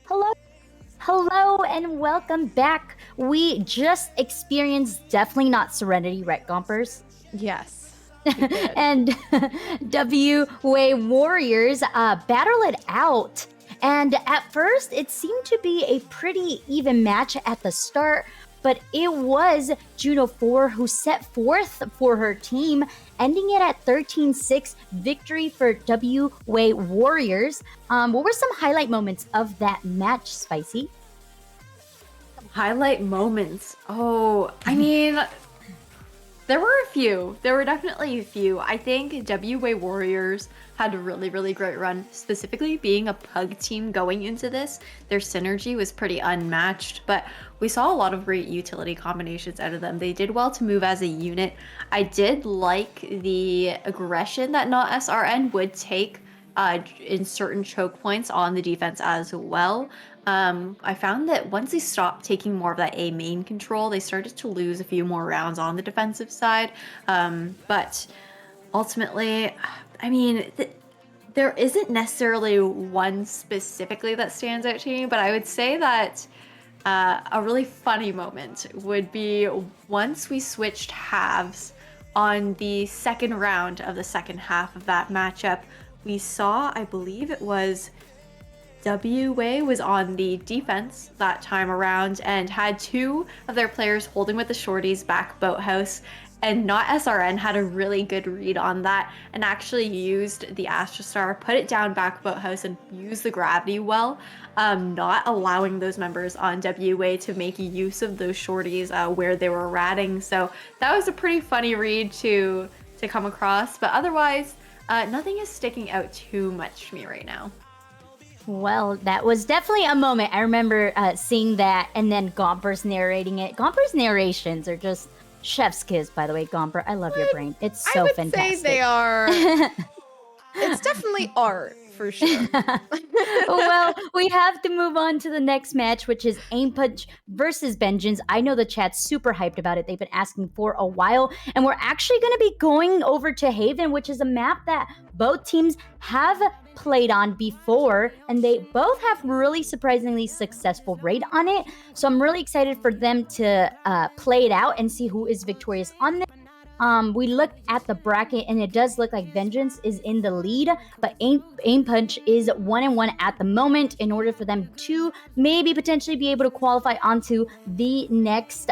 Hello, hello, and welcome back. We just experienced definitely not Serenity, right, Gompers? Yes. And WA Warriors battle it out. And at first, it seemed to be a pretty even match at the start, but it was Juno 4 who set forth for her team, ending it at 13-6 victory for WA Warriors. What were some highlight moments of that match, Spicy? Highlight moments. Oh, I mean, there were a few. There were definitely a few. I think WA Warriors had a really, really great run, specifically being a pug team going into this. Their synergy was pretty unmatched, but we saw a lot of great utility combinations out of them. They did well to move as a unit. I did like the aggression that not SRN would take in certain choke points on the defense as well. I found that once they stopped taking more of that A main control, they started to lose a few more rounds on the defensive side. But ultimately, I mean, there isn't necessarily one specifically that stands out to me, but I would say that a really funny moment would be once we switched halves on the second round of the second half of that matchup. We saw, I believe it was WA was on the defense that time around and had two of their players holding with the shorties back boathouse, and not SRN had a really good read on that and actually used the Astrostar, put it down back boathouse and used the gravity well, not allowing those members on WA to make use of those shorties where they were ratting. So that was a pretty funny read to come across, but otherwise nothing is sticking out too much to me right now. Well, that was definitely a moment. I remember seeing that and then Gompers narrating it. Gompers narrations are just chef's kiss, by the way, Gomper. I love your brain. It's so I would fantastic. say they are. It's definitely art for sure. Well, we have to move on to the next match, which is AIMPUNCH versus Vengeance. I know the chat's super hyped about it. They've been asking for a while, and we're actually going to be going over to Haven, which is a map that both teams have played on before, and they both have really surprisingly successful raid on it. So I'm really excited for them to play it out and see who is victorious on this. We looked at the bracket and it does look like Vengeance is in the lead, but AIMPUNCH is 1-1 at the moment. In order for them to maybe potentially be able to qualify onto the next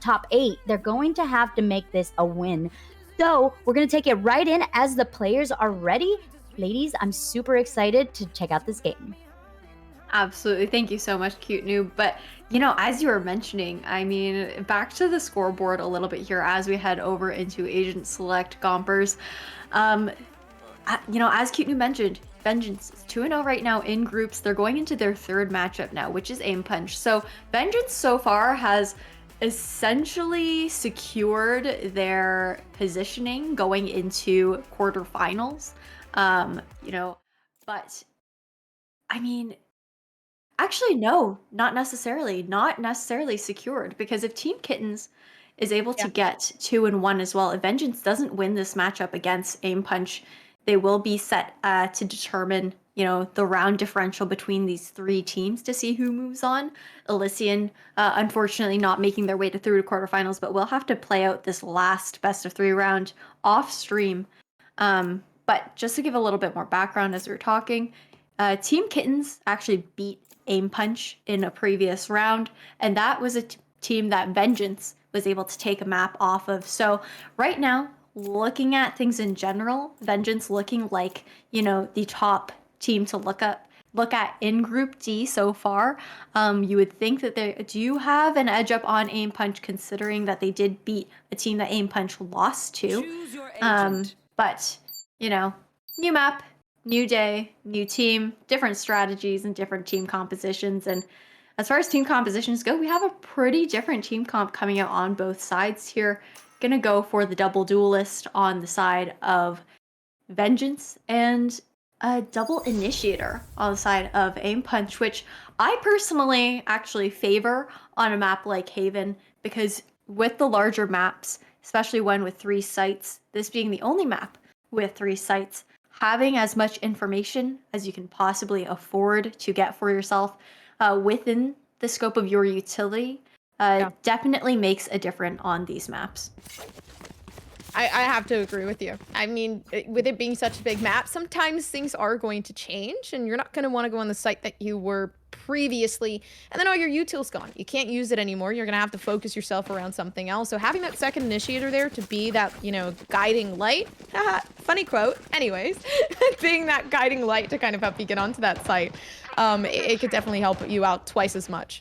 top 8, they're going to have to make this a win. So we're going to take it right in as the players are ready. Ladies, I'm super excited to check out this game. Absolutely. Thank you so much, Cute Noob. But, you know, as you were mentioning, I mean, back to the scoreboard a little bit here as we head over into Agent Select Gompers. You know, as Cute Noob mentioned, Vengeance is 2-0 right now in groups. They're going into their third matchup now, which is AIMPUNCH. So Vengeance so far has essentially secured their positioning going into quarterfinals. You know, but I mean, actually, no, not necessarily. Not necessarily secured, because if Team Kittens is able to get 2-1 as well, if Vengeance doesn't win this matchup against AIMPUNCH, they will be set to determine, you know, the round differential between these three teams to see who moves on. Elysian, unfortunately, not making their way through to quarterfinals, but we'll have to play out this last best of 3 round off stream. But just to give a little bit more background as we we're talking, Team Kittens actually beat AIMPUNCH in a previous round, and that was a team that Vengeance was able to take a map off of. So right now, looking at things in general, Vengeance looking like, you know, the top team to look at in Group D so far. You would think that they do have an edge up on AIMPUNCH, considering that they did beat a team that AIMPUNCH lost to. But, you know, new map, new day, new team, different strategies and different team compositions. And as far as team compositions go, we have a pretty different team comp coming out on both sides here. Gonna go for the double duelist on the side of Vengeance and a double initiator on the side of AIMPUNCH, which I personally actually favor on a map like Haven, because with the larger maps, especially one with 3 sites, this being the only map with 3 sites, having as much information as you can possibly afford to get for yourself within the scope of your utility Yeah. definitely makes a difference on these maps. I have to agree with you. I mean, with it being such a big map, sometimes things are going to change, and you're not going to want to go on the site that you were previously, and then all your util's gone. You can't use it anymore. You're going to have to focus yourself around something else. So having that second initiator there to be that, you know, guiding light, funny quote, anyways, being that guiding light to kind of help you get onto that site, it could definitely help you out twice as much.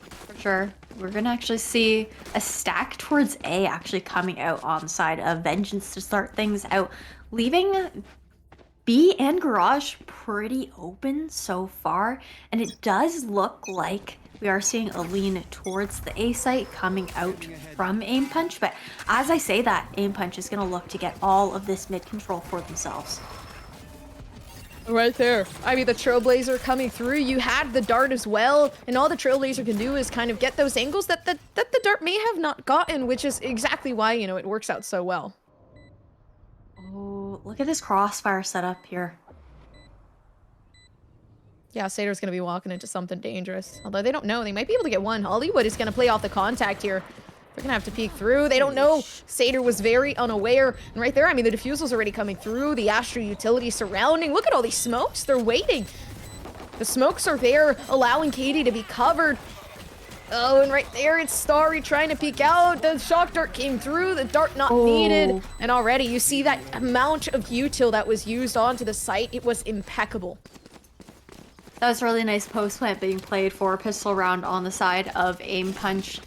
For sure. We're going to actually see a stack towards A actually coming out on the side of Vengeance to start things out, leaving B and Garage pretty open so far. And it does look like we are seeing a lean towards the A site coming out from AIMPUNCH. But as I say that, AIMPUNCH is going to look to get all of this mid control for themselves. Right there. I mean, the Trailblazer coming through. You had the dart as well, and all the Trailblazer can do is kind of get those angles that the dart may have not gotten, which is exactly why, you know, it works out so well. Oh, look at this crossfire setup here. Yeah, Sator's going to be walking into something dangerous. Although they don't know. They might be able to get one. Hollywood is going to play off the contact here. They're going to have to peek through. They don't know. Sator was very unaware. And right there, I mean, the defusel's already coming through. The Astro utility surrounding. Look at all these smokes. They're waiting. The smokes are there, allowing Katie to be covered. Oh, and right there, it's Starry trying to peek out. The shock dart came through. The dart not needed. And already, you see that amount of util that was used onto the site. It was impeccable. That was a really nice post plant being played for a pistol round on the side of AIMPUNCH.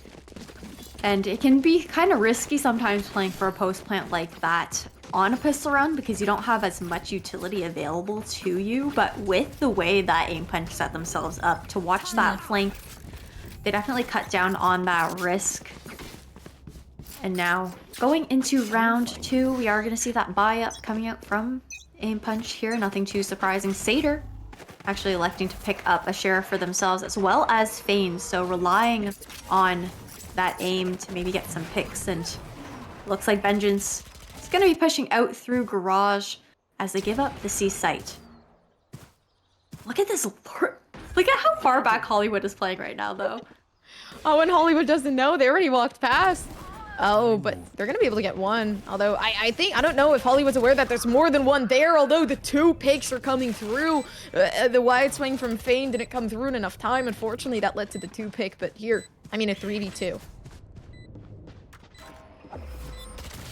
And it can be kind of risky sometimes playing for a post plant like that on a pistol round because you don't have as much utility available to you. But with the way that AIMPUNCH set themselves up to watch that flank, they definitely cut down on that risk. And now going into round 2, we are going to see that buy up coming out from AIMPUNCH here. Nothing too surprising. Satyr actually electing to pick up a sheriff for themselves as well as Fane. So relying on that aim to maybe get some picks, and looks like Vengeance is going to be pushing out through Garage as they give up the C site. Look at this. Look at how far back Hollywood is playing right now, though. Oh, and Hollywood doesn't know. They already walked past. Oh, but they're going to be able to get one. Although, I don't know if Hollywood's aware that there's more than one there, although the 2 picks are coming through. The wide swing from Fane didn't come through in enough time. Unfortunately, that led to the 2 pick, but here, I mean, a 3v2.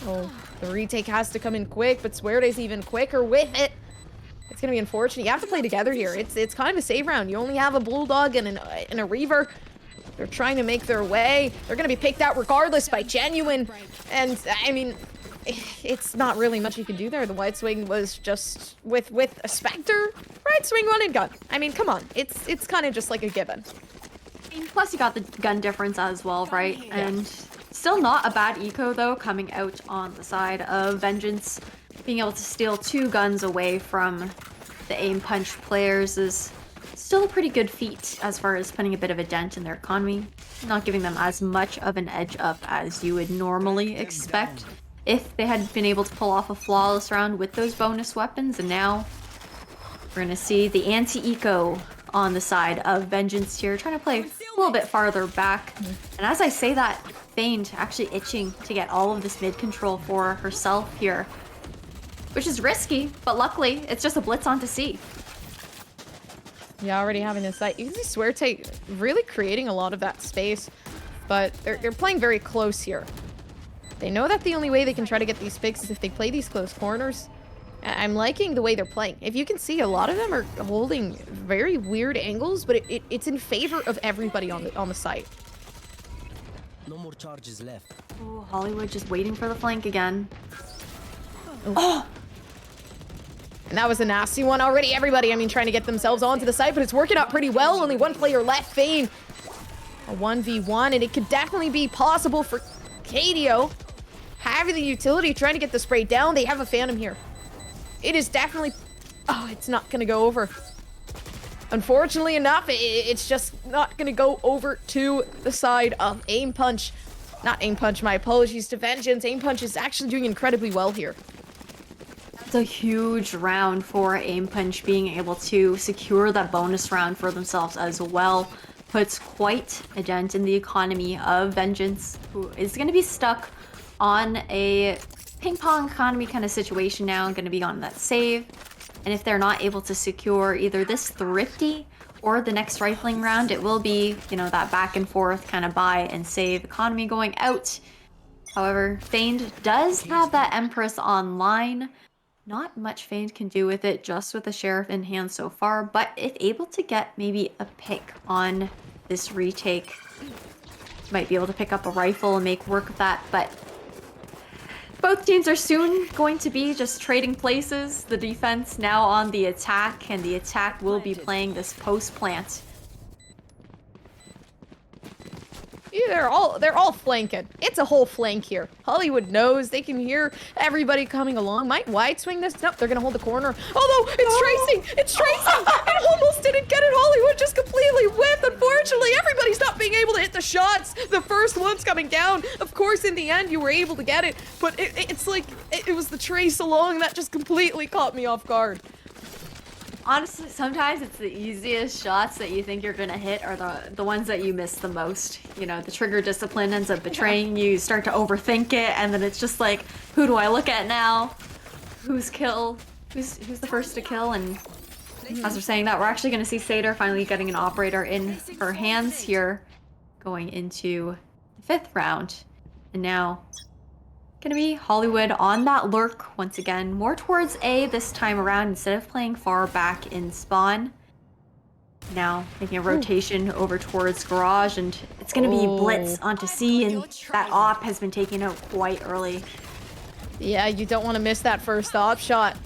Oh, the retake has to come in quick, but Suerte's even quicker with it. It's gonna be unfortunate. You have to play together here. It's kind of a save round. You only have a Bulldog and a Reaver. They're trying to make their way. They're gonna be picked out regardless by Genuine. And, I mean, it's not really much you can do there. The wide swing was just with a Spectre. Right swing, one and gun. I mean, come on. It's kind of just like a given. Plus you got the gun difference as well, right? Yeah. And still not a bad eco, though, coming out on the side of Vengeance. Being able to steal 2 guns away from the AIMPUNCH players is still a pretty good feat as far as putting a bit of a dent in their economy. Not giving them as much of an edge up as you would normally expect if they had been able to pull off a flawless round with those bonus weapons. And now we're going to see the anti-eco on the side of Vengeance here, trying to play a little bit farther back. And as I say that, Fane actually itching to get all of this mid control for herself here, which is risky, but luckily it's just a blitz onto C. Yeah, already having this site. You can see Suerte really creating a lot of that space, but they're playing very close here. They know that the only way they can try to get these picks is if they play these close corners. I'm liking the way they're playing. If you can see, a lot of them are holding very weird angles, but it's in favor of everybody on the site. No more charges left. Oh, Hollywood just waiting for the flank again. Oh! And that was a nasty one already. Everybody, I mean, trying to get themselves onto the site, but it's working out pretty well. Only one player left, Fane. A 1v1, and it could definitely be possible for KDO. Having the utility, trying to get the spray down. They have a Phantom here. It is definitely... Oh, it's not going to go over. Unfortunately enough, it's just not going to go over to the side of AIMPUNCH. Not AIMPUNCH, my apologies to Vengeance. AIMPUNCH is actually doing incredibly well here. It's a huge round for AIMPUNCH. Being able to secure that bonus round for themselves as well puts quite a dent in the economy of Vengeance, who is going to be stuck on a ping pong economy kind of situation now, going to be on that save. And if they're not able to secure either this Thrifty or the next rifling round, it will be, you know, that back and forth kind of buy and save economy going out. However, Feigned does have that Empress online. Not much Feigned can do with it, just with the Sheriff in hand so far, but if able to get maybe a pick on this retake, might be able to pick up a rifle and make work of that, but both teams are soon going to be just trading places. The defense now on the attack, and the attack will be playing this post plant. Yeah, they're all flanking. It's a whole flank here. Hollywood knows they can hear everybody coming along. Might wide swing this? Nope, they're gonna hold the corner. Oh no, it's tracing! It's tracing! It almost didn't get it. Hollywood just completely whiffed. Unfortunately, everybody's not being able to hit the shots. The first one's coming down. Of course, in the end, you were able to get it, but it's like it was the trace along that just completely caught me off guard. Honestly, sometimes it's the easiest shots that you think you're gonna hit are the ones that you miss the most. You know, the trigger discipline ends up betraying you. You start to overthink it, and then it's just like, who do I look at now? Who's the first to kill? And as we're saying that, we're actually gonna see Seder finally getting an operator in her hands here, going into the 5th round, and now gonna be Hollywood on that lurk once again, more towards A this time around instead of playing far back in spawn. Now making a rotation over towards garage, and it's gonna be blitz onto C, and that op has been taken out quite early. Yeah, you don't want to miss that first op shot.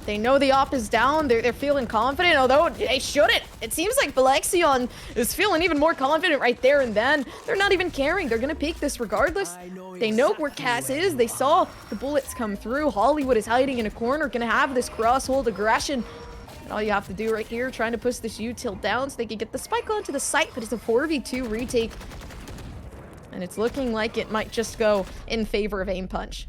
They know the op is down. They're feeling confident, although they shouldn't. It seems like Balexion is feeling even more confident right there and then. They're not even caring. They're gonna peek this regardless. They know where Cass is. They saw the bullets come through. Hollywood is hiding in a corner, gonna have this cross-hold aggression. And all you have to do right here, trying to push this util down so they can get the spike onto the site, but it's a 4v2 retake. And it's looking like it might just go in favor of AIMPUNCH.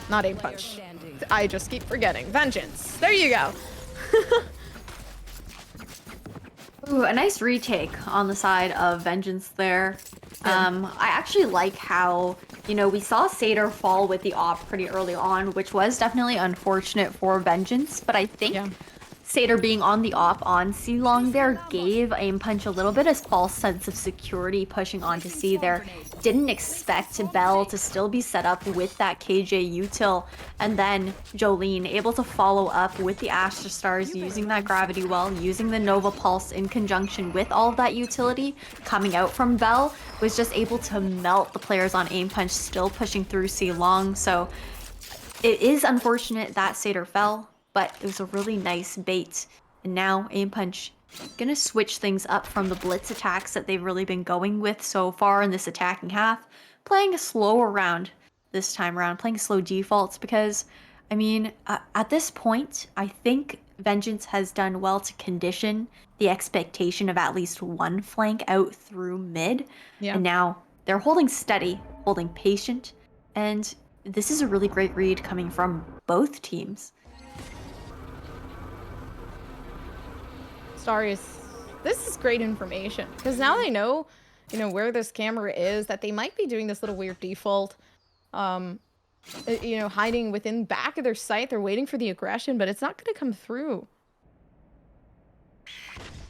Not AIMPUNCH. I just keep forgetting. Vengeance. There you go. Ooh, a nice retake on the side of Vengeance there. I actually like how, you know, we saw Seder fall with the op pretty early on, which was definitely unfortunate for Vengeance, but I think Seder being on the op on C long there gave AIMPUNCH a little bit of false sense of security pushing onto C there. Didn't expect Bell to still be set up with that KJ util, and then Jolene able to follow up with the Astra Stars, using that gravity well, using the Nova Pulse in conjunction with all of that utility coming out from Bell, was just able to melt the players on AIMPUNCH, still pushing through C long. So it is unfortunate that Seder fell, but it was a really nice bait. And now AIMPUNCH gonna switch things up from the blitz attacks that they've really been going with so far in this attacking half, playing a slower round this time around, playing slow defaults, because, I mean, at this point, I think Vengeance has done well to condition the expectation of at least one flank out through mid, and now they're holding steady, holding patient, and this is a really great read coming from both teams. Starius, this is great information, because now they know, you know, where this camera is, that they might be doing this little weird default, you know, hiding within back of their sight. They're waiting for the aggression, but it's not going to come through.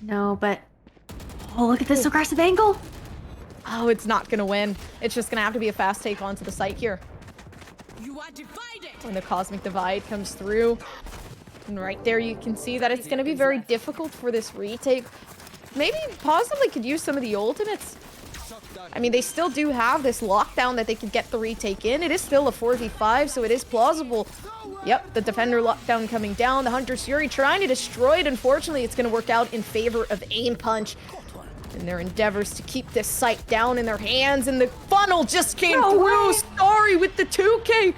No, but oh, look at this aggressive angle. Oh, it's not going to win. It's just going to have to be a fast take onto the site here. You are divided. When the Cosmic Divide comes through. And right there, you can see that it's going to be very difficult for this retake. Maybe possibly could use some of the ultimates. I mean, they still do have this lockdown that they could get the retake in. It is still a 4v5, so it is plausible. Yep, the Defender lockdown coming down. The Hunter's Fury trying to destroy it. Unfortunately, it's going to work out in favor of AIMPUNCH in their endeavors to keep this site down in their hands. And the funnel just came through. Starry with the 2K.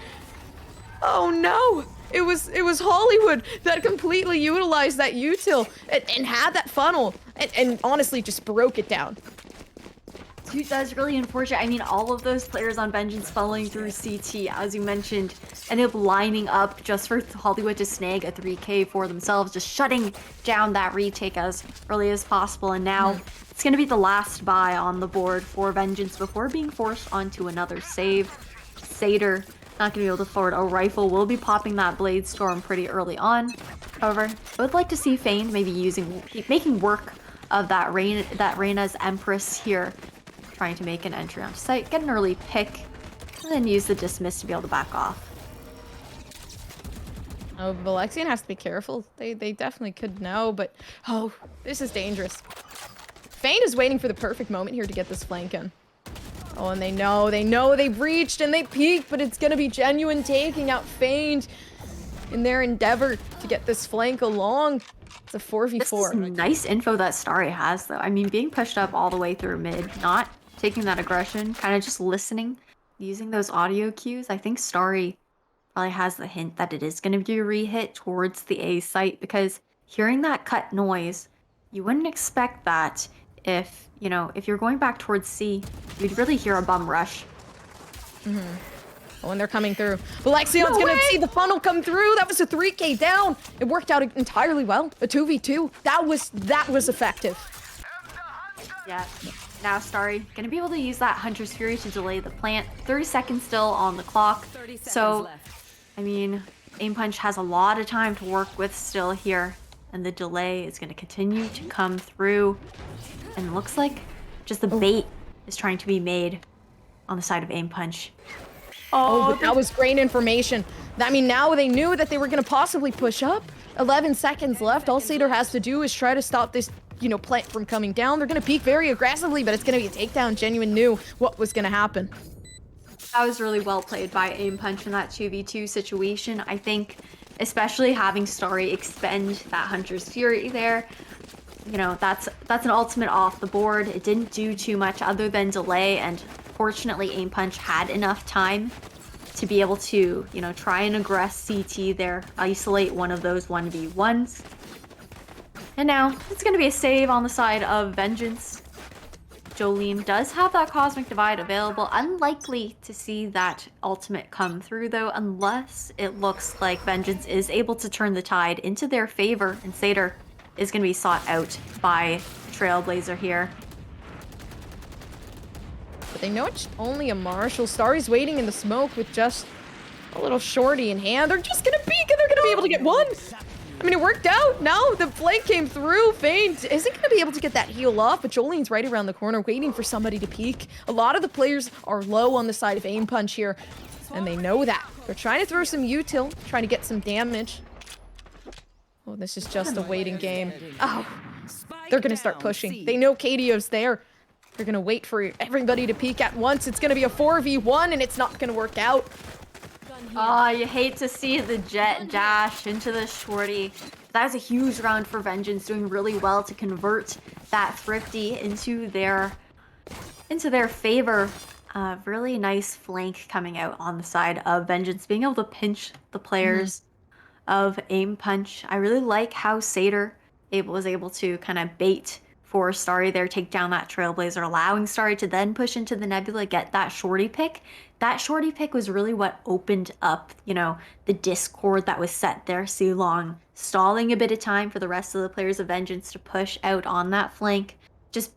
Oh, no. It was Hollywood that completely utilized that util and had that funnel and honestly just broke it down. Dude, that's really unfortunate. I mean, all of those players on Vengeance following through CT, as you mentioned, ended up lining up just for Hollywood to snag a 3K for themselves, just shutting down that retake as early as possible. And now it's going to be the last buy on the board for Vengeance before being forced onto another save. Satyr not going to be able to forward a rifle, will be popping that Blade Storm pretty early on. However, I would like to see Fane maybe making work of that Reyna's Empress here, trying to make an entry onto site, get an early pick, and then use the dismiss to be able to back off. Oh, Valexian has to be careful. They definitely could know, but oh, this is dangerous. Fane is waiting for the perfect moment here to get this flank in. Oh, and they know they've reached and they peek, but it's gonna be Genuine taking out Fane in their endeavor to get this flank along. It's a 4v4. This is nice info that Starry has, though. I mean, being pushed up all the way through mid, not taking that aggression, kind of just listening, using those audio cues. I think Starry probably has the hint that it is going to be a re-hit towards the A site, because hearing that cut noise, you wouldn't expect that if, you know, if you're going back towards C, you'd really hear a bum rush. When they're coming through. Alexion's gonna see the funnel come through. That was a 3K down. It worked out entirely well. A 2v2. That was effective. Yeah. Now Starry gonna be able to use that Hunter's Fury to delay the plant. 30 seconds still on the clock. 30 seconds So, left. I mean, AIMPUNCH has a lot of time to work with still here, and the delay is gonna continue to come through. And it looks like just the bait is trying to be made on the side of AIMPUNCH. Oh, but that was great information. I mean, now they knew that they were going to possibly push up. 11 seconds left. All Satyr has to do is try to stop this, you know, plant from coming down. They're going to peek very aggressively, but it's going to be a takedown. Genuine knew what was going to happen. That was really well played by AIMPUNCH in that 2v2 situation. I think, especially having Starry expend that Hunter's Fury there, you know, that's an ultimate off the board. It didn't do too much other than delay, and fortunately AIMPUNCH had enough time to be able to, you know, try and aggress CT there, isolate one of those 1v1s. And now it's going to be a save on the side of Vengeance. Jolene does have that Cosmic Divide available. Unlikely to see that ultimate come through, though, unless it looks like Vengeance is able to turn the tide into their favor, and Satyr is going to be sought out by Trailblazer here. But they know it's only a Marshall. Starry's waiting in the smoke with just a little shorty in hand. They're just going to peek and they're going to be able to get one. I mean, it worked out. No, the flank came through. Fane isn't going to be able to get that heal off, but Jolene's right around the corner waiting for somebody to peek. A lot of the players are low on the side of AIMPUNCH here, and they know that. They're trying to throw some util, trying to get some damage. Oh, this is just a waiting game. Oh, they're going to start pushing. They know KDO's there. They're going to wait for everybody to peek at once. It's going to be a 4v1, and it's not going to work out. Oh, you hate to see the jet dash into the shorty. That was a huge round for Vengeance, doing really well to convert that Thrifty into their favor. Really nice flank coming out on the side of Vengeance, being able to pinch the players of AIMPUNCH. I really like how Satyr was able to kind of bait for Starry there, take down that Trailblazer, allowing Starry to then push into the Nebula, get that shorty pick. That shorty pick was really what opened up, you know, the discord that was set there. Long stalling a bit of time for the rest of the players of Vengeance to push out on that flank, just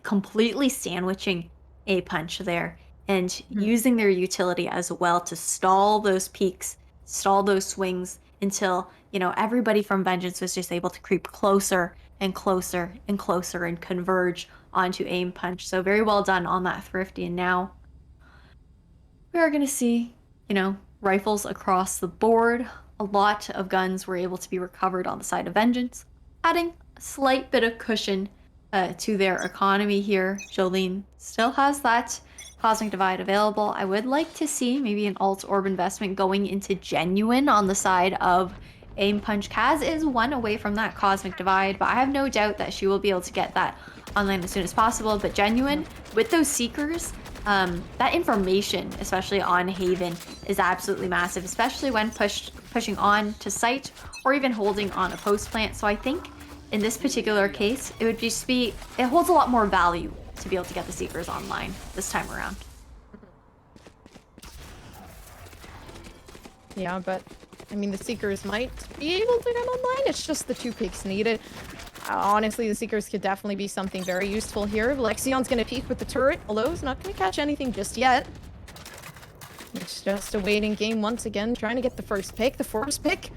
completely sandwiching AIMPUNCH there, and using their utility as well to stall those peaks, stall those swings until, you know, everybody from Vengeance was just able to creep closer and closer and closer and converge onto AIMPUNCH. So very well done on that Thrifty. And now we are going to see, you know, rifles across the board. A lot of guns were able to be recovered on the side of Vengeance, adding a slight bit of cushion to their economy here. Jolene still has that Cosmic Divide available. I would like to see maybe an alt orb investment going into Genuine on the side of AIMPUNCH. Kaz is one away from that Cosmic Divide, but I have no doubt that she will be able to get that online as soon as possible. But Genuine, with those Seekers, that information, especially on Haven, is absolutely massive, especially when pushing on to site or even holding on a post plant. So I think in this particular case, it would just be, it holds a lot more value to be able to get the Seekers online this time around. Yeah, but I mean, the Seekers might be able to come online. It's just the 2 picks needed. Honestly, the Seekers could definitely be something very useful here. Lexion's going to peek with the turret, although he's not going to catch anything just yet. It's just a waiting game once again, trying to get the first pick. The first pick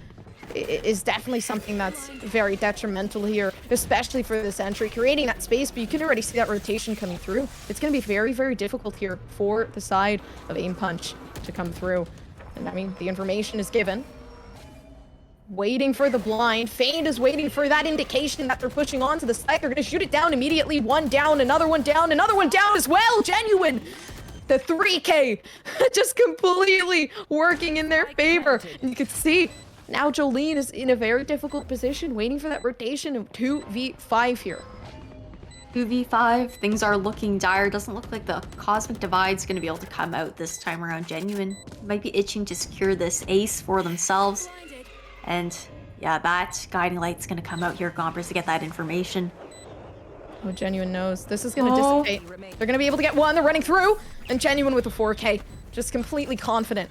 is definitely something that's very detrimental here, especially for this entry, creating that space, but you can already see that rotation coming through. It's going to be very, very difficult here for the side of AIMPUNCH to come through. And I mean, the information is given. Waiting for the blind. Feigned is waiting for that indication that they're pushing onto the site. They're going to shoot it down immediately. One down, another one down as well. Genuine. The 3K just completely working in their favor. And you can see now Jolene is in a very difficult position, waiting for that rotation of 2v5 here. 2v5, things are looking dire. Doesn't look like the Cosmic Divide's going to be able to come out this time around. Genuine might be itching to secure this ace for themselves. And yeah, that Guiding Light's going to come out here, Gompers, to get that information. Oh, Genuine knows. This is going to dissipate. They're going to be able to get one. They're running through. And Genuine with the 4K. Just completely confident.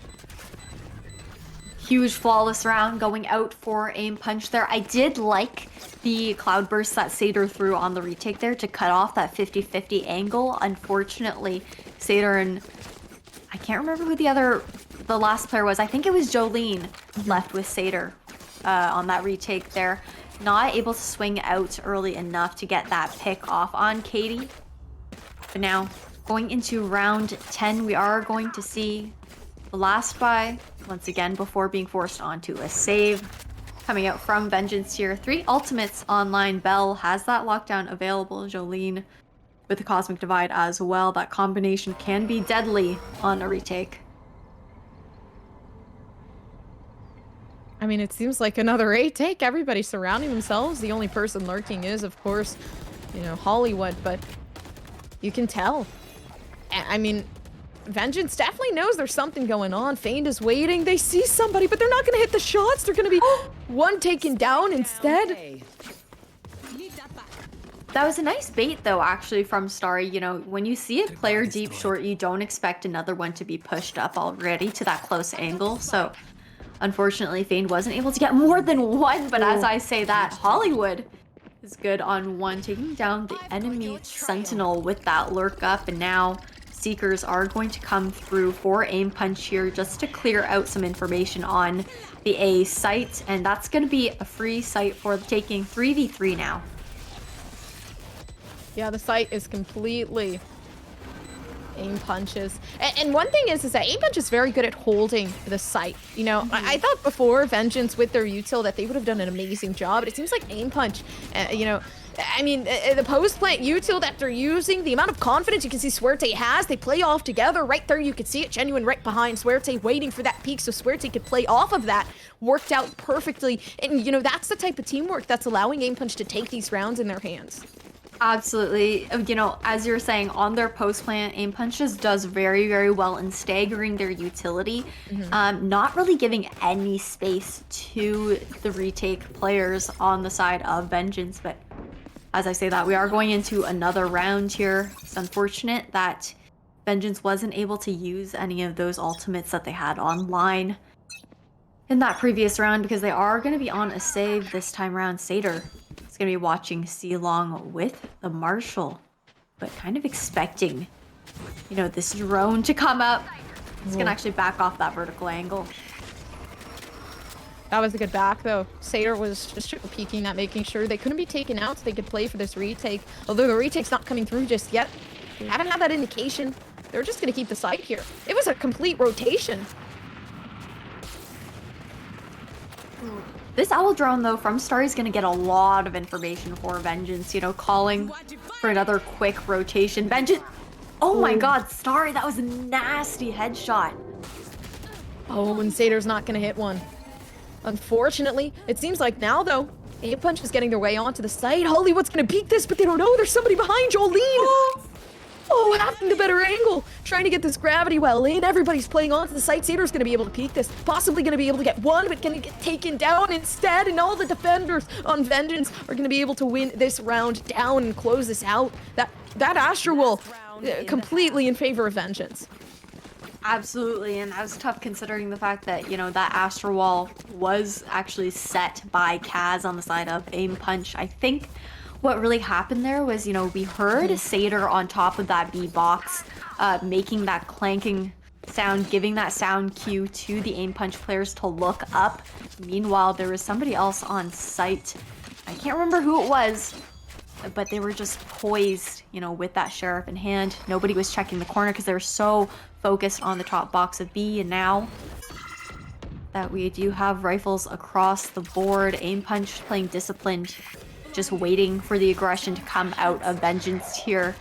Huge flawless round going out for AIMPUNCH there. I did like the cloudburst that Satyr threw on the retake there to cut off that 50-50 angle. Unfortunately, Satyr and I can't remember who the last player was. I think it was Jolene left with Satyr on that retake there. Not able to swing out early enough to get that pick off on Katie. But now, going into round 10, we are going to see the last buy once again before being forced onto a save. Coming out from Vengeance here. 3 ultimates online. Bell has that lockdown available. Jolene with the Cosmic Divide as well. That combination can be deadly on a retake. I mean, it seems like another retake. Everybody's surrounding themselves. The only person lurking is, of course, you know, Hollywood, but you can tell. I mean, Vengeance definitely knows there's something going on. Feigned is waiting. They see somebody, but they're not going to hit the shots. They're going to be one taken down instead. That was a nice bait, though, actually, from Starry. You know, when you see a player deep short, you don't expect another one to be pushed up already to that close angle. So, unfortunately, Feigned wasn't able to get more than one. But as I say that, Hollywood is good on one, taking down the enemy Sentinel with that lurk up. And now Seekers are going to come through for AIMPUNCH here just to clear out some information on the A site. And that's going to be a free site for taking 3v3 now. Yeah, the site is completely AIMPUNCH's. And one thing is that AIMPUNCH is very good at holding the site. You know, I thought before Vengeance with their util that they would have done an amazing job, but it seems like AIMPUNCH, you know, I mean, the post-plant util that they're using, the amount of confidence you can see Suerte has, they play off together. Right there, you could see it. Genuine right behind Suerte, waiting for that peak so Suerte could play off of that. Worked out perfectly. And, you know, that's the type of teamwork that's allowing AIMPUNCH to take these rounds in their hands. Absolutely. You know, as you're saying, on their post plant, AIMPUNCH just does very, very well in staggering their utility, not really giving any space to the retake players on the side of Vengeance. But as I say that, we are going into another round here. It's unfortunate that Vengeance wasn't able to use any of those ultimates that they had online in that previous round, because they are going to be on a save this time around. Satyr is going to be watching C-Long with the Marshal, but kind of expecting, you know, this drone to come up. It's going to actually back off that vertical angle. That was a good back, though. Satyr was just peeking at making sure they couldn't be taken out so they could play for this retake. Although the retake's not coming through just yet. We haven't had that indication. They're just going to keep the site here. It was a complete rotation. This Owl drone, though, from Star is going to get a lot of information for Vengeance, you know, calling for another quick rotation. Vengeance! Oh my god, Starry, that was a nasty headshot. Oh, and Satyr's not going to hit one. Unfortunately, it seems like now, though, AIMPUNCH is getting their way onto the site. Hollywood's going to peek this, but they don't know. There's somebody behind Jolene. Oh, having the better angle. Trying to get this gravity well in. Everybody's playing onto the site. Satyr's going to be able to peek this. Possibly going to be able to get one, but going to get taken down instead. And all the defenders on Vengeance are going to be able to win this round down and close this out. That that Astra Wall completely in favor of Vengeance. Absolutely, and that was tough considering the fact that, you know, that Astra Wall was actually set by Kaz on the side of AIMPUNCH. I think what really happened there was, you know, we heard Satyr on top of that B box, making that clanking sound, giving that sound cue to the AIMPUNCH players to look up. Meanwhile, there was somebody else on site. I can't remember who it was, but they were just poised, you know, with that sheriff in hand. Nobody was checking the corner because they were so focused on the top box of B, and now that we do have rifles across the board, AIMPUNCH playing disciplined, just waiting for the aggression to come out of Vengeance here.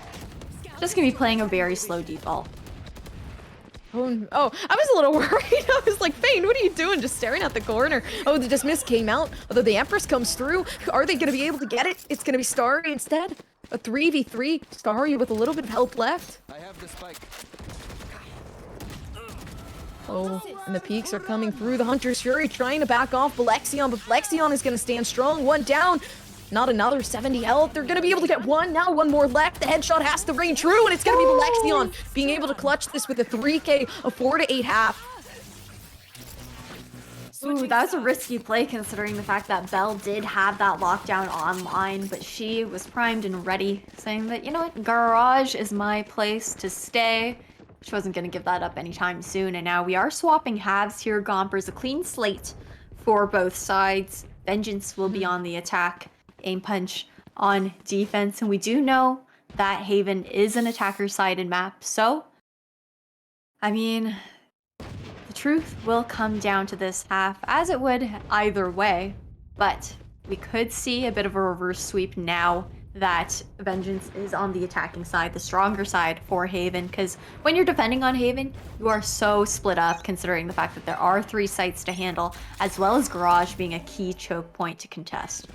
Just gonna be playing a very slow deep ball. Oh, I was a little worried. I was like, Fane, what are you doing? Just staring at the corner. Oh, the dismiss came out. Although the Empress comes through. Are they going to be able to get it? It's going to be Starry instead. A 3v3. Starry with a little bit of help left. I have the spike. Oh, and the peaks are coming through. The Hunter's Fury trying to back off Balexion, but Balexion is going to stand strong. One down. Not another 70 health. They're going to be able to get one. Now one more left. The headshot has to ring true, and it's going to be Balexion being able to clutch this with a 3k, a 4 to 8 half. Ooh, that was a risky play considering the fact that Belle did have that lockdown online, but she was primed and ready, saying that, you know what, garage is my place to stay. She wasn't going to give that up anytime soon, and now we are swapping halves here. Gompers, a clean slate for both sides. Vengeance will be on the attack. AIMPUNCH on defense, and we do know that Haven is an attacker-sided map, so I mean, the truth will come down to this half, as it would either way, but we could see a bit of a reverse sweep now that Vengeance is on the attacking side, the stronger side for Haven, because when you're defending on Haven, you are so split up considering the fact that there are 3 sites to handle, as well as Garage being a key choke point to contest.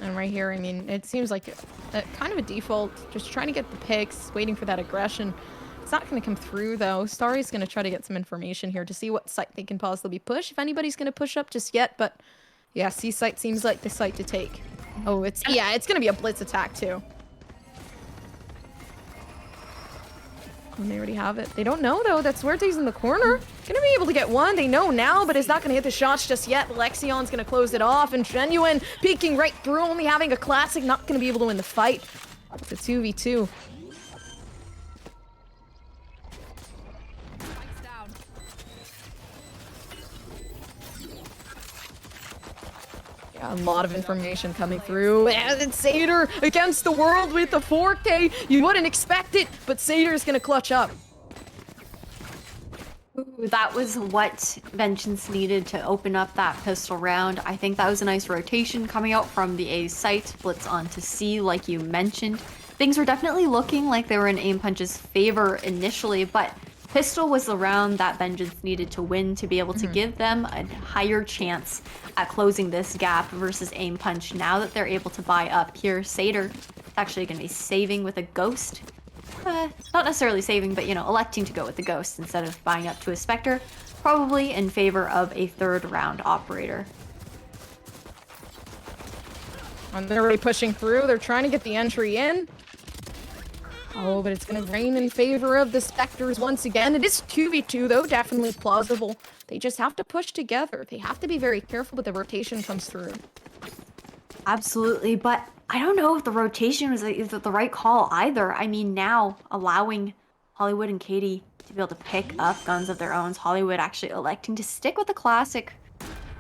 And right here, I mean, it seems like a kind of a default, just trying to get the picks, waiting for that aggression. It's not going to come through, though. Starry's going to try to get some information here to see what site they can possibly push, if anybody's going to push up just yet. But yeah, C site seems like the site to take. Oh, it's going to be a blitz attack, too. And they already have it. They don't know, though. That Suerte's in the corner. Gonna be able to get one. They know now, but it's not gonna hit the shots just yet. Lexion's gonna close it off, and Genuine peeking right through, only having a classic, not gonna be able to win the fight. It's a 2v2. Yeah, a lot of information coming through. And it's Satyr against the world with the 4K. You wouldn't expect it, but Satyr's gonna clutch up. Ooh, that was what Vengeance needed to open up that pistol round. I think that was a nice rotation coming out from the A site, blitz onto C like you mentioned. Things were definitely looking like they were in AIMPUNCH's favor initially, but pistol was the round that Vengeance needed to win to be able to give them a higher chance at closing this gap versus AIMPUNCH. Now that they're able to buy up here, Satyr is actually going to be saving with a Ghost. Not necessarily saving, but, you know, electing to go with the Ghost instead of buying up to a Spectre, probably in favor of a 3rd round operator. And they're already pushing through. They're trying to get the entry in. Oh, but it's going to rain in favor of the Spectres once again. It is 2v2, though, definitely plausible. They just have to push together. They have to be very careful, but the rotation comes through. Absolutely, but I don't know if the rotation was the right call either. I mean, now allowing Hollywood and Katie to be able to pick up guns of their own. Hollywood actually electing to stick with the classic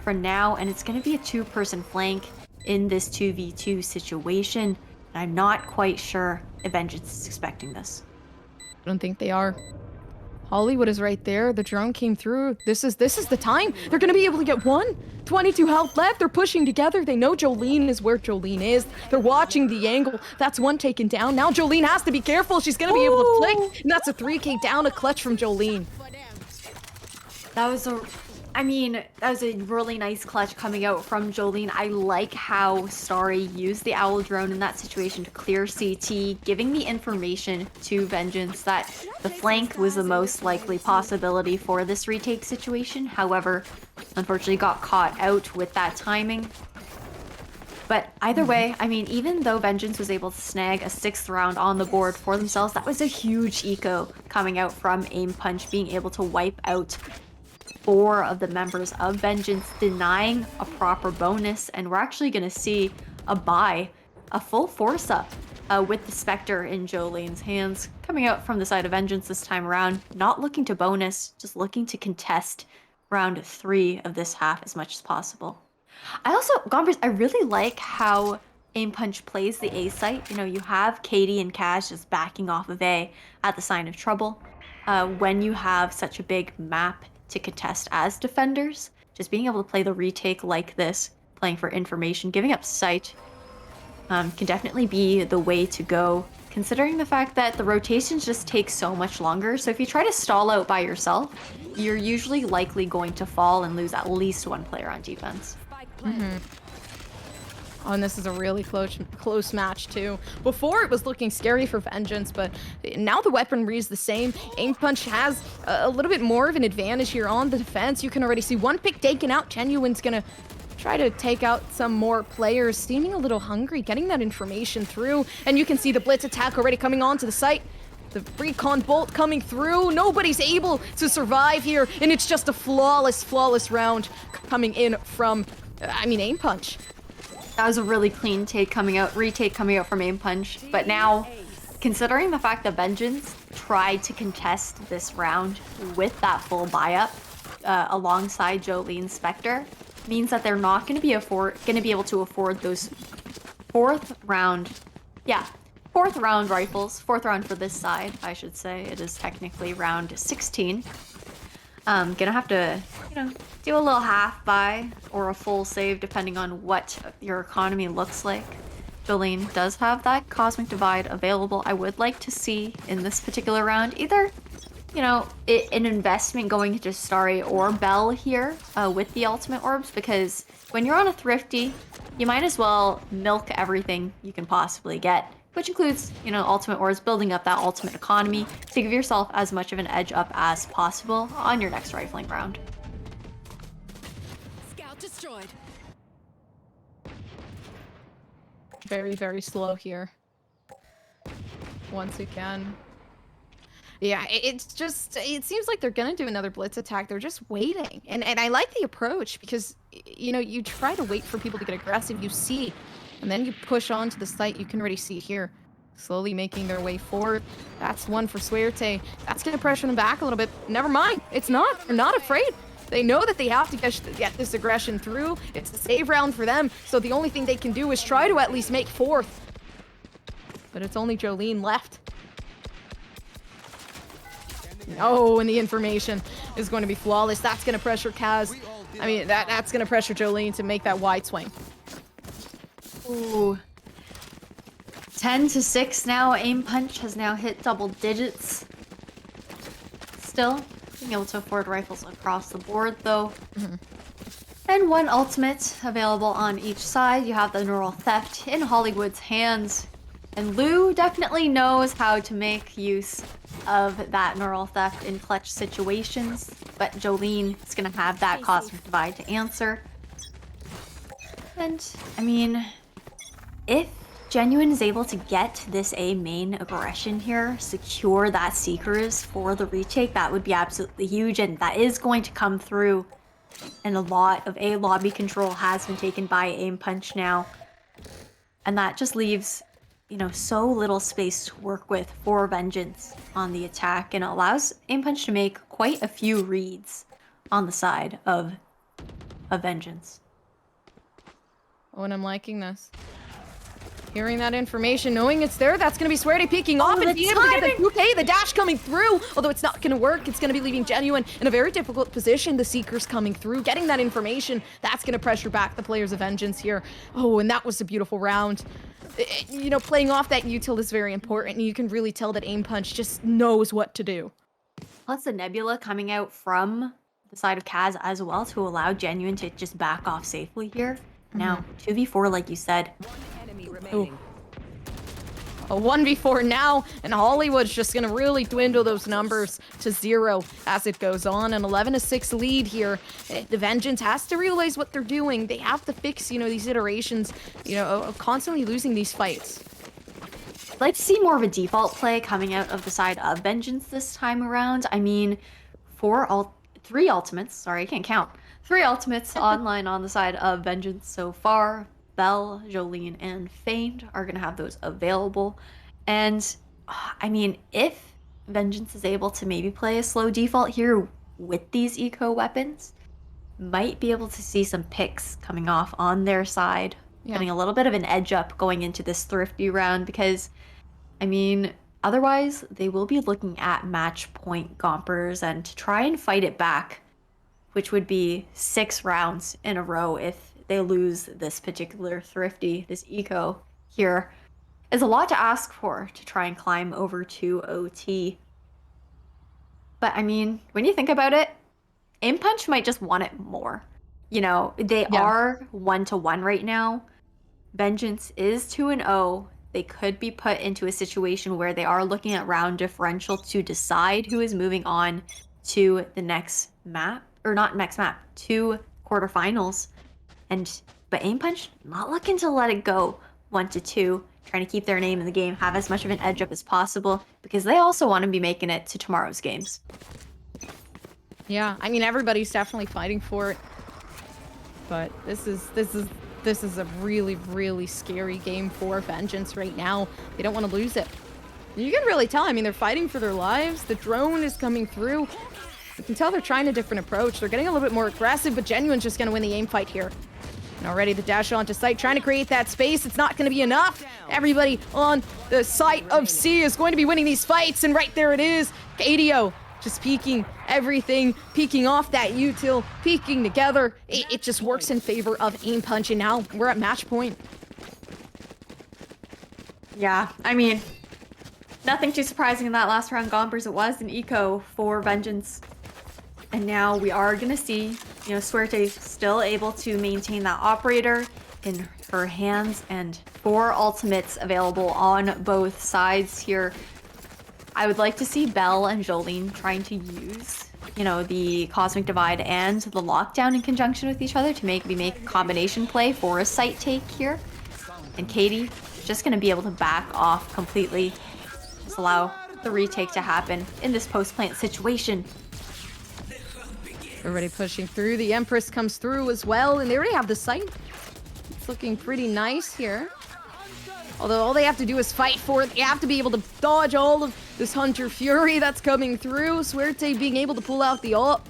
for now, and it's going to be a 2-person flank in this 2v2 situation. And I'm not quite sure if Vengeance is expecting this. I don't think they are. Hollywood is right there. The drone came through. This is the time. They're going to be able to get one. 22 health left. They're pushing together. They know Jolene is where Jolene is. They're watching the angle. That's one taken down. Now Jolene has to be careful. She's going to be able to flick. And that's a 3k down, a clutch from Jolene. That was a really nice clutch coming out from Jolene. I like how Starry used the Owl drone in that situation to clear CT, giving the information to Vengeance that the flank was the most likely possibility for this retake situation. However, unfortunately got caught out with that timing. But either way, I mean, even though Vengeance was able to snag a 6th round on the board for themselves, that was a huge eco coming out from AIMPUNCH, being able to wipe out 4 of the members of Vengeance, denying a proper bonus. And we're actually going to see a buy, a full force up with the Spectre in Jolene's hands, coming out from the side of Vengeance this time around, not looking to bonus, just looking to contest round 3 of this half as much as possible. I also, Gompers, I really like how AIMPUNCH plays the A site. You know, you have Katie and Kaz just backing off of A at the sign of trouble. When you have such a big map to contest as defenders, just being able to play the retake like this, playing for information, giving up sight, can definitely be the way to go, considering the fact that the rotations just take so much longer. So if you try to stall out by yourself, you're usually likely going to fall and lose at least 1 player on defense. Oh, and this is a really close match too. Before it was looking scary for Vengeance, but now the weaponry is the same. AIMPUNCH has a little bit more of an advantage here on the defense. You can already see 1 pick taken out. Genuine's gonna try to take out some more players, seeming a little hungry, getting that information through. And you can see the blitz attack already coming onto the site. The recon bolt coming through. Nobody's able to survive here, and it's just a flawless round coming in from, AIMPUNCH. That was a really clean retake coming out from AIMPUNCH. But now, considering the fact that Vengeance tried to contest this round with that full buy-up alongside Jolene's Spectre, means that they're not going to be able to afford those 4th round rifles. 4th round for this side, I should say. It is technically round 16. Gonna have to, do a little half buy or a full save depending on what your economy looks like. Jolene does have that Cosmic Divide available. I would like to see in this particular round either, an investment going into Starry or Bell here with the ultimate orbs, because when you're on a thrifty, you might as well milk everything you can possibly get, which includes, ultimate orbs, building up that ultimate economy to give yourself as much of an edge up as possible on your next rifling round. Scout destroyed. Very, very slow here. Once again. Yeah, it seems like they're gonna do another blitz attack. They're just waiting. And I like the approach because, you try to wait for people to get aggressive, you see, and then you push onto the site. You can already see here, slowly making their way forward. That's 1 for Suerte. That's gonna pressure them back a little bit. Never mind, it's not. They're not afraid. They know that they have to get this aggression through. It's a save round for them, so the only thing they can do is try to at least make 4th. But it's only Jolene left. Oh, and the information is going to be flawless. That's going to pressure Kaz. That's going to pressure Jolene to make that wide swing. Ooh. 10-6 now. AIMPUNCH has now hit double digits. Still being able to afford rifles across the board, though. And 1 ultimate available on each side. You have the Neural Theft in Hollywood's hands. And Lou definitely knows how to make use of that Neural Theft in clutch situations, but Jolene is going to have that Cosmic Divide to answer. And, if Genuine is able to get this A main aggression here, secure that Seekers for the retake, that would be absolutely huge, and that is going to come through. And a lot of A lobby control has been taken by AIMPUNCH now. And that just leaves, so little space to work with for Vengeance on the attack, and it allows AIMPUNCH to make quite a few reads on the side of Vengeance. Oh, and I'm liking this. Hearing that information, knowing it's there, that's going to be Suerte peeking off and being able to get the 2K, the dash coming through. Although it's not going to work, it's going to be leaving Genuine in a very difficult position. The Seekers coming through, getting that information, that's going to pressure back the players of Vengeance here. Oh, and that was a beautiful round. Playing off that util is very important, and you can really tell that AIMPUNCH just knows what to do. Plus the Nebula coming out from the side of Kaz as well to allow Genuine to just back off safely here. Now, 2v4, like you said. One enemy remaining. A 1v4 now, and Hollywood's just gonna really dwindle those numbers to 0 as it goes on. An 11-6 lead here. The Vengeance has to realize what they're doing. They have to fix, you know, these iterations, you know, of constantly losing these fights. I'd like to see more of a default play coming out of the side of Vengeance this time around. I mean, 3 ultimates, sorry, I can't count. 3 ultimates online on the side of Vengeance so far. Belle, Jolene, and Feigned are going to have those available. And, I mean, if Vengeance is able to maybe play a slow default here with these eco weapons, might be able to see some picks coming off on their side, getting a little bit of an edge up going into this thrifty round because, I mean, otherwise they will be looking at match point Gompers and to try and fight it back, which would be 6 rounds in a row if they lose this particular thrifty, this eco here, is a lot to ask for to try and climb over to OT. But I mean, when you think about it, AIMPUNCH might just want it more. You know, they are 1-1 right now. Vengeance is 2-0. They could be put into a situation where they are looking at round differential to decide who is moving on to the next map, or not next map, to quarterfinals. But AIMPUNCH not looking to let it go 1-2, trying to keep their name in the game, have as much of an edge up as possible, because they also want to be making it to tomorrow's games. Yeah, I mean everybody's definitely fighting for it, but this is a really, really scary game for Vengeance right now. They don't want to lose it. You can really tell. I mean, they're fighting for their lives. The drone is coming through. You can tell they're trying a different approach. They're getting a little bit more aggressive, but Genuine's just going to win the aim fight here. And already the dash onto site, trying to create that space. It's not going to be enough. Everybody on the site of C is going to be winning these fights, and right there it is. KDO just peeking everything, peeking off that util, peeking together. It just works in favor of AIMPUNCH, and now we're at match point. Yeah, I mean, nothing too surprising in that last round, Gompers. It was an eco for Vengeance. And now we are going to see, you know, Suerte still able to maintain that operator in her hands, and 4 ultimates available on both sides here. I would like to see Belle and Jolene trying to use, you know, the Cosmic Divide and the Lockdown in conjunction with each other to make a combination play for a site take here. And Katie just going to be able to back off completely. Just allow the retake to happen in this post-plant situation. Everybody pushing through. The Empress comes through as well, and they already have the site. It's looking pretty nice here. Although all they have to do is fight for it. They have to be able to dodge all of this Hunter Fury that's coming through. Suerte being able to pull out the ult.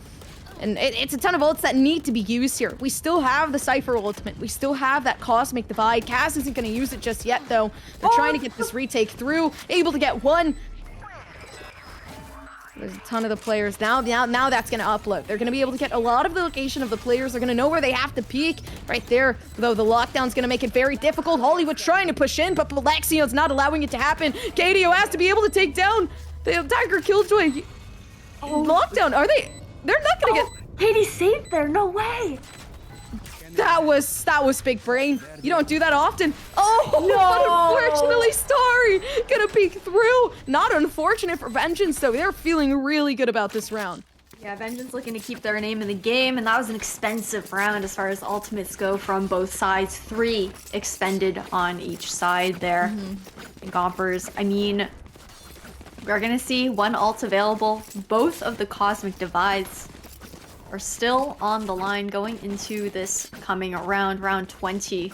And it's a ton of ults that need to be used here. We still have the Cypher ultimate. We still have that Cosmic Divide. Cass isn't going to use it just yet, though. They're trying to get this retake through. Able to get one. There's a ton of the players now that's going to upload. They're going to be able to get a lot of the location of the players. They're going to know where they have to peek. Right there, though, the lockdown's going to make it very difficult. Hollywood trying to push in, but Balexion's not allowing it to happen. KDO has to be able to take down the Tiger Killjoy. Lockdown, are they? They're not going to get... Katie saved there, no way! That was big brain. You don't do that often. Oh, no! But unfortunately, Starry gonna peek through. Not unfortunate for Vengeance, though. They're feeling really good about this round. Yeah, Vengeance looking to keep their name in the game, and that was an expensive round as far as ultimates go from both sides. 3 expended on each side there. And Gompers, I mean, we're gonna see 1 ult available. Both of the Cosmic Divides are still on the line going into this coming round 20.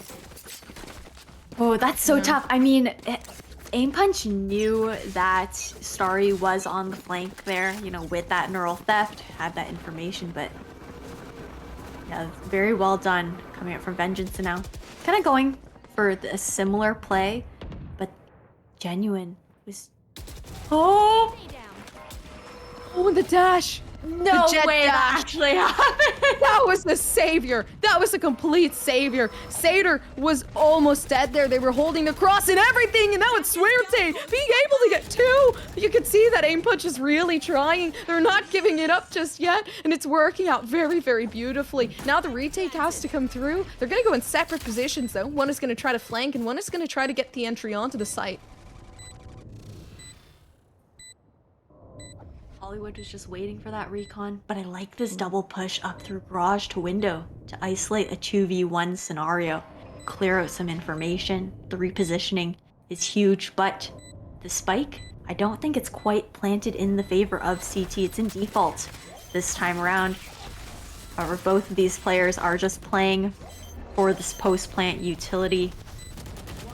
Oh, that's so tough. I mean, AIMPUNCH knew that Starry was on the flank there, you know, with that neural theft, had that information, but yeah, very well done coming up from Vengeance. And now kind of going for a similar play, but Genuine was... Oh, the dash. no way that actually happened. That was the savior. That was a complete savior. Satyr was almost dead there. They were holding the cross and everything, and now it's Suerte being able to get 2. You can see that AIMPUNCH is really trying. They're not giving it up just yet, and it's working out very, very beautifully. Now the retake has to come through. They're going to go in separate positions, though. One is going to try to flank, and one is going to try to get the entry onto the site. Hollywood was just waiting for that recon, but I like this double push up through garage to window to isolate a 2v1 scenario, clear out some information. The repositioning is huge, but the spike, I don't think it's quite planted in the favor of CT. It's in default this time around. However, both of these players are just playing for this post-plant utility.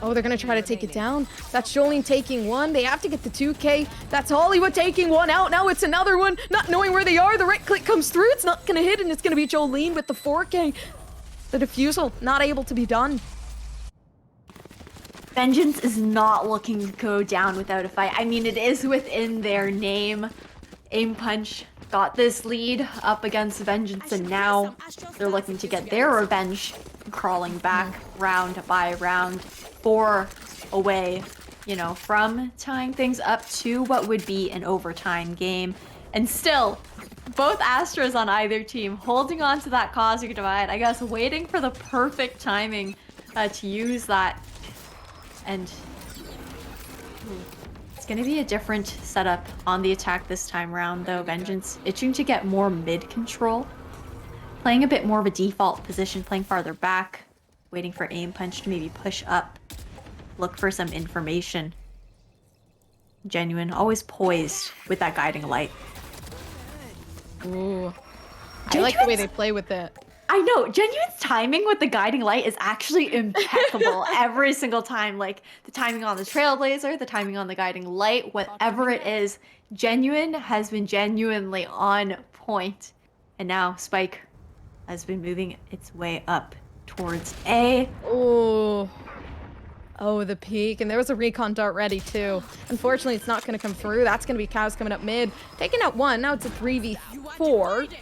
Oh, they're gonna try to take it down. That's Jolene taking one. They have to get the 2K. That's Hollywood taking one out. Now it's another one. Not knowing where they are. The right click comes through. It's not gonna hit, and it's gonna be Jolene with the 4K. The defusal not able to be done. Vengeance is not looking to go down without a fight. I mean, it is within their name. AIMPUNCH got this lead up against Vengeance, and now they're looking to get their revenge, crawling back round by round, 4 away, you know, from tying things up to what would be an overtime game. And still, both Astros on either team holding on to that Cosmic Divide, I guess, waiting for the perfect timing to use that. And it's going to be a different setup on the attack this time around, though. Vengeance itching to get more mid control, playing a bit more of a default position, playing farther back, waiting for AIMPUNCH to maybe push up, look for some information. Genuine, always poised with that guiding light. Ooh. I like the way they play with it. I know, Genuine's timing with the guiding light is actually impeccable every single time. Like, the timing on the Trailblazer, the timing on the guiding light, whatever it is, Genuine has been genuinely on point. And now Spike has been moving its way up towards A. Oh. Oh, the peak. And there was a recon dart ready, too. Unfortunately, it's not going to come through. That's going to be Cows coming up mid. Taking out one. Now it's a 3v4.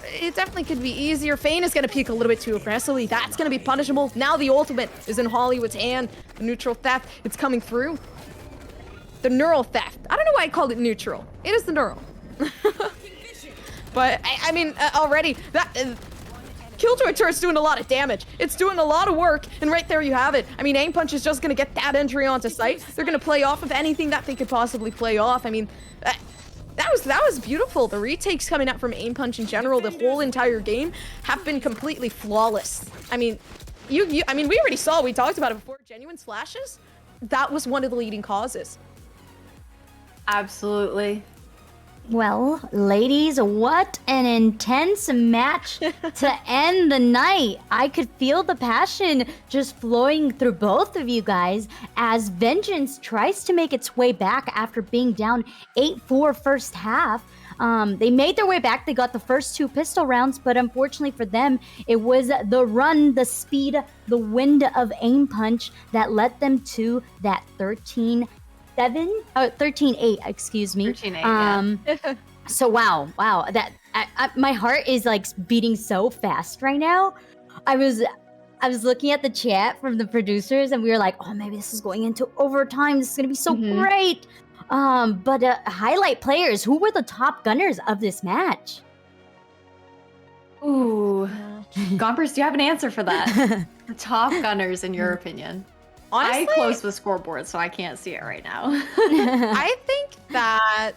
It definitely could be easier. Fane is going to peek a little bit too aggressively. That's going to be punishable. Now the ultimate is in Hollywood's hand. The neutral theft, it's coming through. The neural theft. I don't know why I called it neutral. It is the neural. But, I mean, already, that... Killjoy turret's doing a lot of damage. It's doing a lot of work, and right there you have it. I mean, AIMPUNCH is just going to get that entry onto site. They're going to play off of anything that they could possibly play off. I mean, that was beautiful. The retakes coming out from AIMPUNCH in general, the whole entire game, have been completely flawless. I mean, I mean, we already saw, we talked about it before, Genuine flashes. That was one of the leading causes. Absolutely. Well, ladies, what an intense match to end the night. I could feel the passion just flowing through both of you guys as Vengeance tries to make its way back after being down 8-4 first half. They made their way back. They got the first 2 pistol rounds, but unfortunately for them, it was the run, the speed, the wind of AIMPUNCH that led them to that 13-8, excuse me. 13-8, yeah. So wow, that my heart is like beating so fast right now. I was looking at the chat from the producers, and we were like, oh, maybe this is going into overtime. This is gonna be so great. But highlight players. Who were the top gunners of this match? Ooh, Gompers, do you have an answer for that? The top gunners, in your opinion? Honestly, I closed the scoreboard, so I can't see it right now. I think that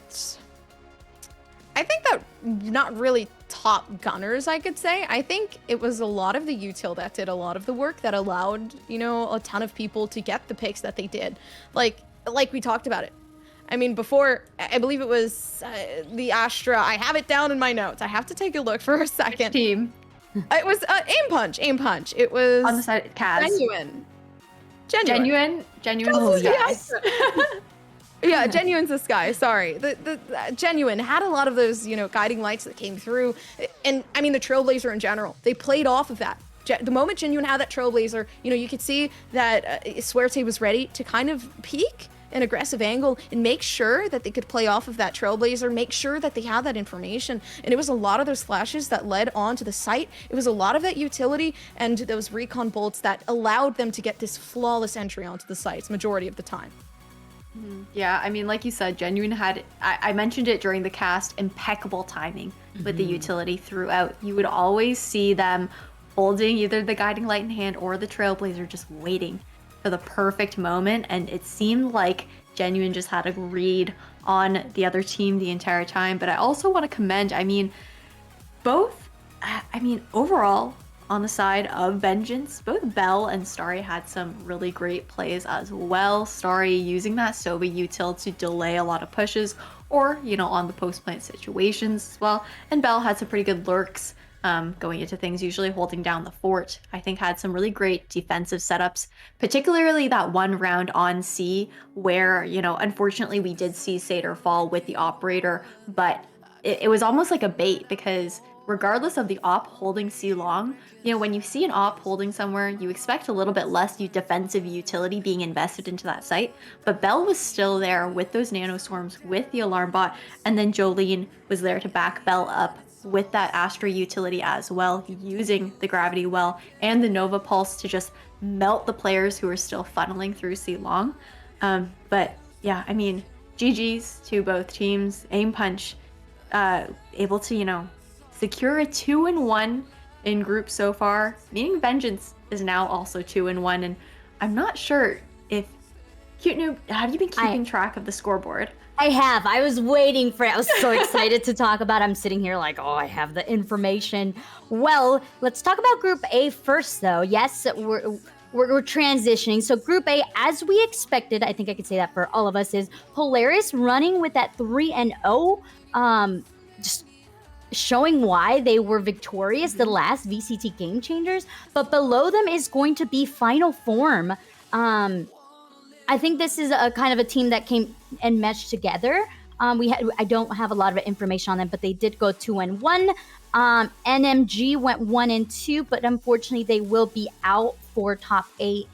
not really top gunners, I could say. I think it was a lot of the util that did a lot of the work that allowed, you know, a ton of people to get the picks that they did. Like we talked about it. I mean, before, I believe it was the Astra. I have it down in my notes. I have to take a look for a second. Which team? It was AIMPUNCH. It was On the side, Kaz. Genuine. Oh, yes. Yeah, Genuine's the sky. Sorry. The Genuine had a lot of those, you know, guiding lights that came through. And I mean, the Trailblazer in general, they played off of that. The moment Genuine had that Trailblazer, you know, you could see that Suerte was ready to kind of peak an aggressive angle and make sure that they could play off of that Trailblazer, make sure that they had that information. And it was a lot of those flashes that led onto the site. It was a lot of that utility and those recon bolts that allowed them to get this flawless entry onto the sites majority of the time. Yeah, I mean, like you said, Genuine had, I mentioned it during the cast, impeccable timing with the utility throughout. You would always see them holding either the guiding light in hand or the Trailblazer, just waiting for the perfect moment. And it seemed like Genuine just had a read on the other team the entire time. But I also want to commend, overall, on the side of Vengeance, both Bell and Starry had some really great plays as well. Starry using that Soba util to delay a lot of pushes or, on the post-plant situations as well. And Bell had some pretty good lurks going into things, usually holding down the fort. I think had some really great defensive setups, particularly that one round on C where, unfortunately we did see Satyr fall with the operator, but it was almost like a bait because regardless of the op holding C long, when you see an op holding somewhere, you expect a little bit less defensive utility being invested into that site. But Bell was still there with those nanoswarms, with the alarm bot, and then Jolene was there to back Bell up with that Astra utility as well, using the gravity well and the Nova Pulse to just melt the players who are still funneling through C long. But yeah, GG's to both teams. AIMPUNCH able to, secure a 2-1 in group so far, meaning Vengeance is now also 2-1. And I'm not sure if Cute Noob, have you been keeping track of the scoreboard? I have. I was waiting for it. I was so excited to talk about it. I'm sitting here like, oh, I have the information. Well, let's talk about Group A first, though. Yes, we're transitioning. So Group A, as we expected, I think I could say that for all of us, is Polaris running with that 3-0. Just showing why they were victorious the last VCT Game Changers. But below them is going to be Final Form. I think this is a kind of a team that came and meshed together. I don't have a lot of information on them, but they did go 2-1. NMG went 1-2, but unfortunately they will be out for top 8.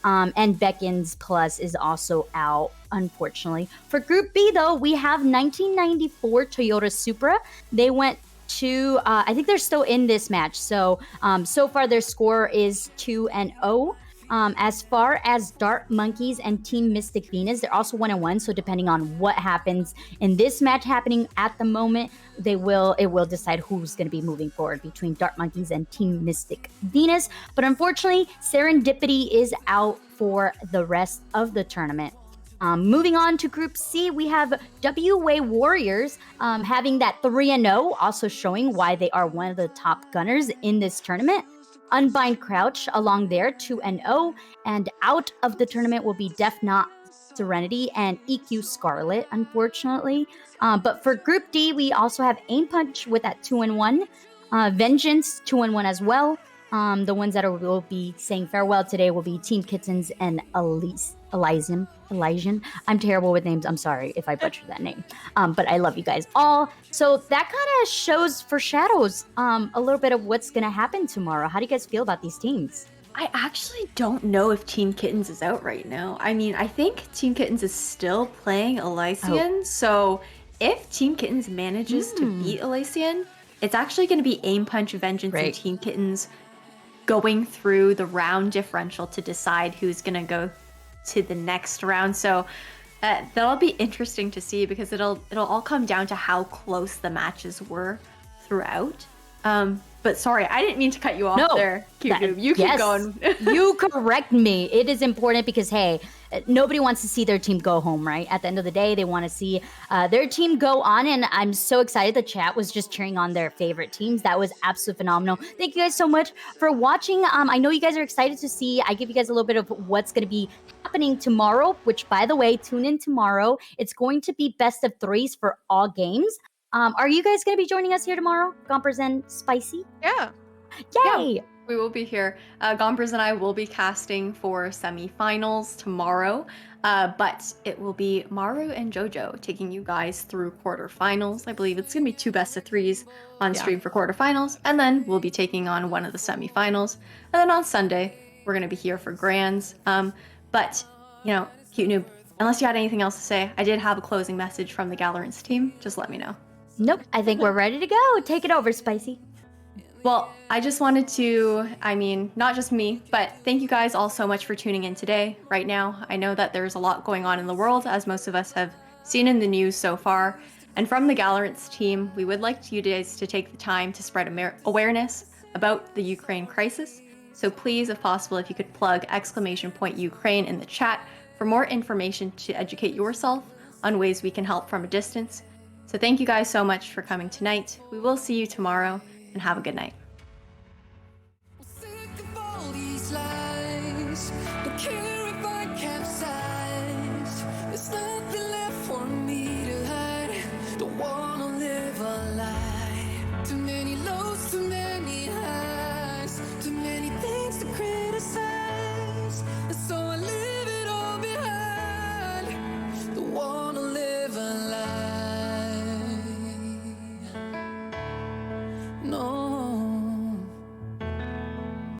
And Beckons Plus is also out, unfortunately. For Group B, though, we have 1994 Toyota Supra. They went to, I think they're still in this match. So far their score is 2-0. As far as Dart Monkeys and Team Mystic Venus, they're also 1-1. So depending on what happens in this match happening at the moment, it will decide who's going to be moving forward between Dart Monkeys and Team Mystic Venus. But unfortunately, Serendipity is out for the rest of the tournament. Moving on to Group C, we have WA Warriors having that 3-0, also showing why they are one of the top gunners in this tournament. Unbind Crouch along there, 2-0, and out of the tournament will be Def Not Serenity and EQ Scarlet, unfortunately. But for Group D, we also have AIMPUNCH with that 2-1, Vengeance 2-1 as well. The ones that will be saying farewell today will be Team Kittens and Elysian. I'm terrible with names. I'm sorry if I butchered that name. But I love you guys all. So that kind of foreshadows a little bit of what's going to happen tomorrow. How do you guys feel about these teams? I actually don't know if Team Kittens is out right now. I think Team Kittens is still playing Elysian. So if Team Kittens manages to beat Elysian, it's actually going to be AIMPUNCH, Vengeance, and Team Kittens going through the round differential to decide who's going to go to the next round. So that'll be interesting to see because it'll all come down to how close the matches were throughout. But sorry, I didn't mean to cut you off there. You keep going. You correct me. It is important because, hey, nobody wants to see their team go home, right? At the end of the day, they want to see their team go on, and I'm so excited. The chat was just cheering on their favorite teams. That was absolutely phenomenal. Thank you guys so much for watching. I know you guys are excited to see. I give you guys a little bit of what's going to be happening tomorrow, which, by the way, tune in tomorrow. It's going to be best of threes for all games. Are you guys going to be joining us here tomorrow, Gompers and Spicy? Yeah. Yay! Yeah, we will be here. Gompers and I will be casting for semifinals tomorrow, but it will be Maru and Jojo taking you guys through quarterfinals. I believe it's going to be 2 best of threes on stream for quarterfinals, and then we'll be taking on one of the semifinals. And then on Sunday, we're going to be here for grands. But, Cute Noob, unless you had anything else to say, I did have a closing message from the Galorants team. Just let me know. Nope, I think we're ready to go. Take it over, Spicy. Well, I just wanted to, not just me, but thank you guys all so much for tuning in today. Right now, I know that there's a lot going on in the world, as most of us have seen in the news so far. And from the Galorants team, we would like you guys to take the time to spread awareness about the Ukraine crisis. So please, if possible, if you could plug !Ukraine in the chat for more information to educate yourself on ways we can help from a distance. So thank you guys so much for coming tonight. We will see you tomorrow, and have a good night.